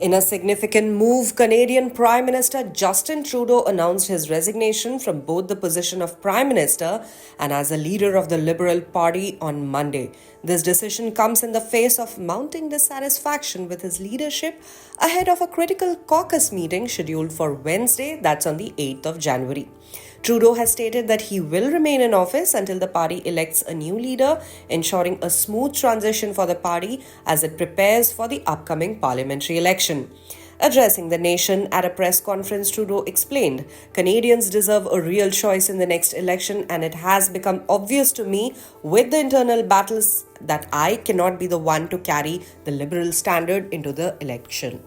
In a significant move, Canadian Prime Minister Justin Trudeau announced his resignation from both the position of Prime Minister and as a leader of the Liberal Party on Monday. This decision comes in the face of mounting dissatisfaction with his leadership ahead of a critical caucus meeting scheduled for Wednesday, that's on the 8th of January. Trudeau has stated that he will remain in office until the party elects a new leader, ensuring a smooth transition for the party as it prepares for the upcoming parliamentary election. Addressing the nation at a press conference, Trudeau explained, "Canadians deserve a real choice in the next election, and it has become obvious to me with the internal battles that I cannot be the one to carry the Liberal standard into the election."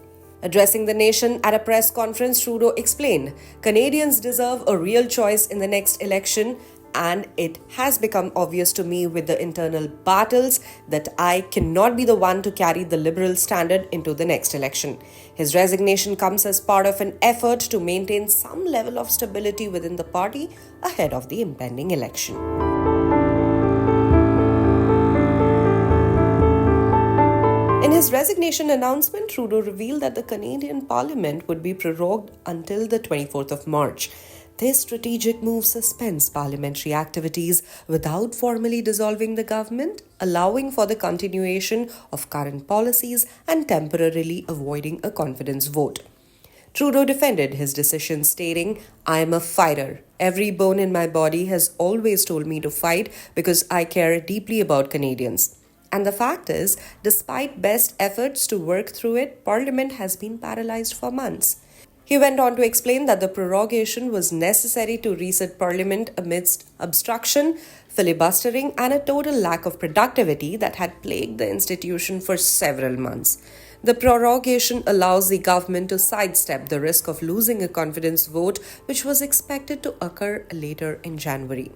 Addressing the nation at a press conference, Trudeau explained, "Canadians deserve a real choice in the next election, and it has become obvious to me with the internal battles that I cannot be the one to carry the Liberal standard into the next election." His resignation comes as part of an effort to maintain some level of stability within the party ahead of the impending election. In his resignation announcement, Trudeau revealed that the Canadian Parliament would be prorogued until the 24th of March. This strategic move suspends parliamentary activities without formally dissolving the government, allowing for the continuation of current policies and temporarily avoiding a confidence vote. Trudeau defended his decision, stating, "I am a fighter. Every bone in my body has always told me to fight because I care deeply about Canadians. And the fact is, despite best efforts to work through it, Parliament has been paralysed for months." He went on to explain that the prorogation was necessary to reset Parliament amidst obstruction, filibustering, and a total lack of productivity that had plagued the institution for several months. The prorogation allows the government to sidestep the risk of losing a confidence vote, which was expected to occur later in January.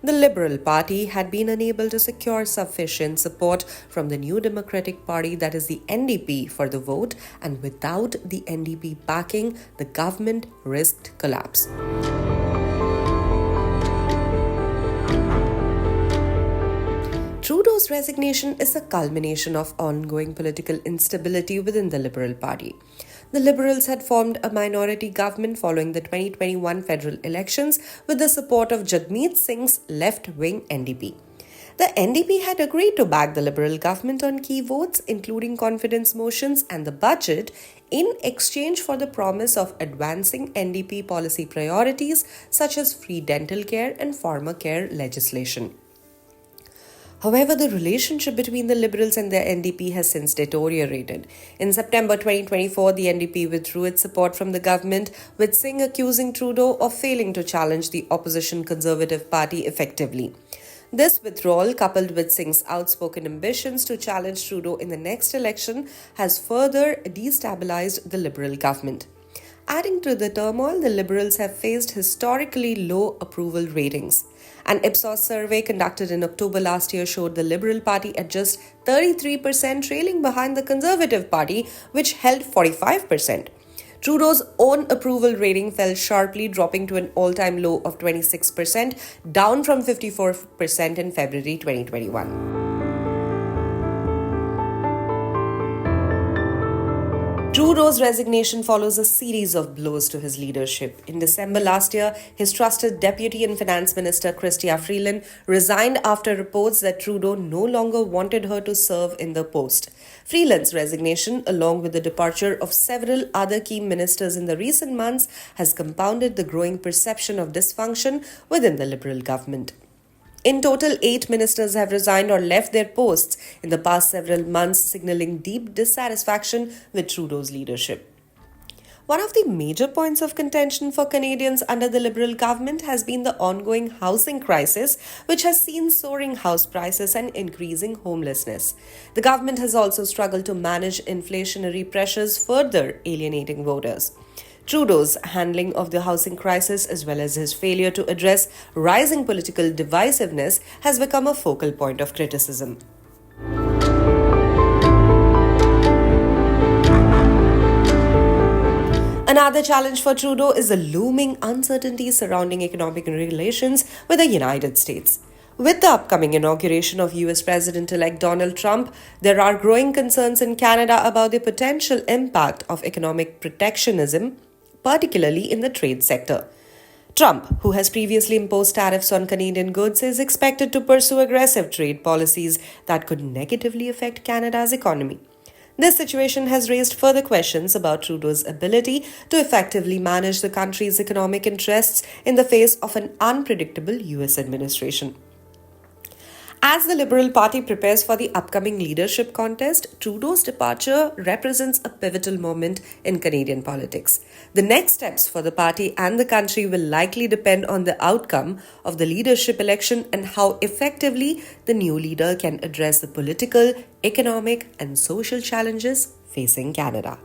The Liberal Party had been unable to secure sufficient support from the New Democratic Party, that is the NDP, for the vote, and without the NDP backing, the government risked collapse. Trudeau's resignation is a culmination of ongoing political instability within the Liberal Party. The Liberals had formed a minority government following the 2021 federal elections with the support of Jagmeet Singh's left-wing NDP. The NDP had agreed to back the Liberal government on key votes, including confidence motions and the budget, in exchange for the promise of advancing NDP policy priorities such as free dental care and pharmacare legislation. However, the relationship between the Liberals and the NDP has since deteriorated. In September 2024, the NDP withdrew its support from the government, with Singh accusing Trudeau of failing to challenge the opposition Conservative Party effectively. This withdrawal, coupled with Singh's outspoken ambitions to challenge Trudeau in the next election, has further destabilized the Liberal government. Adding to the turmoil, the Liberals have faced historically low approval ratings. An Ipsos survey conducted in October last year showed the Liberal Party at just 33%, trailing behind the Conservative Party, which held 45%. Trudeau's own approval rating fell sharply, dropping to an all-time low of 26%, down from 54% in February 2021. Trudeau's resignation follows a series of blows to his leadership. In December last year, his trusted Deputy and Finance Minister Chrystia Freeland resigned after reports that Trudeau no longer wanted her to serve in the post. Freeland's resignation, along with the departure of several other key ministers in the recent months, has compounded the growing perception of dysfunction within the Liberal government. In total, 8 ministers have resigned or left their posts in the past several months, signaling deep dissatisfaction with Trudeau's leadership. One of the major points of contention for Canadians under the Liberal government has been the ongoing housing crisis, which has seen soaring house prices and increasing homelessness. The government has also struggled to manage inflationary pressures, further alienating voters. Trudeau's handling of the housing crisis, as well as his failure to address rising political divisiveness, has become a focal point of criticism. Another challenge for Trudeau is the looming uncertainty surrounding economic relations with the United States. With the upcoming inauguration of US President-elect Donald Trump, there are growing concerns in Canada about the potential impact of economic protectionism, particularly in the trade sector. Trump, who has previously imposed tariffs on Canadian goods, is expected to pursue aggressive trade policies that could negatively affect Canada's economy. This situation has raised further questions about Trudeau's ability to effectively manage the country's economic interests in the face of an unpredictable US administration. As the Liberal Party prepares for the upcoming leadership contest, Trudeau's departure represents a pivotal moment in Canadian politics. The next steps for the party and the country will likely depend on the outcome of the leadership election and how effectively the new leader can address the political, economic, and social challenges facing Canada.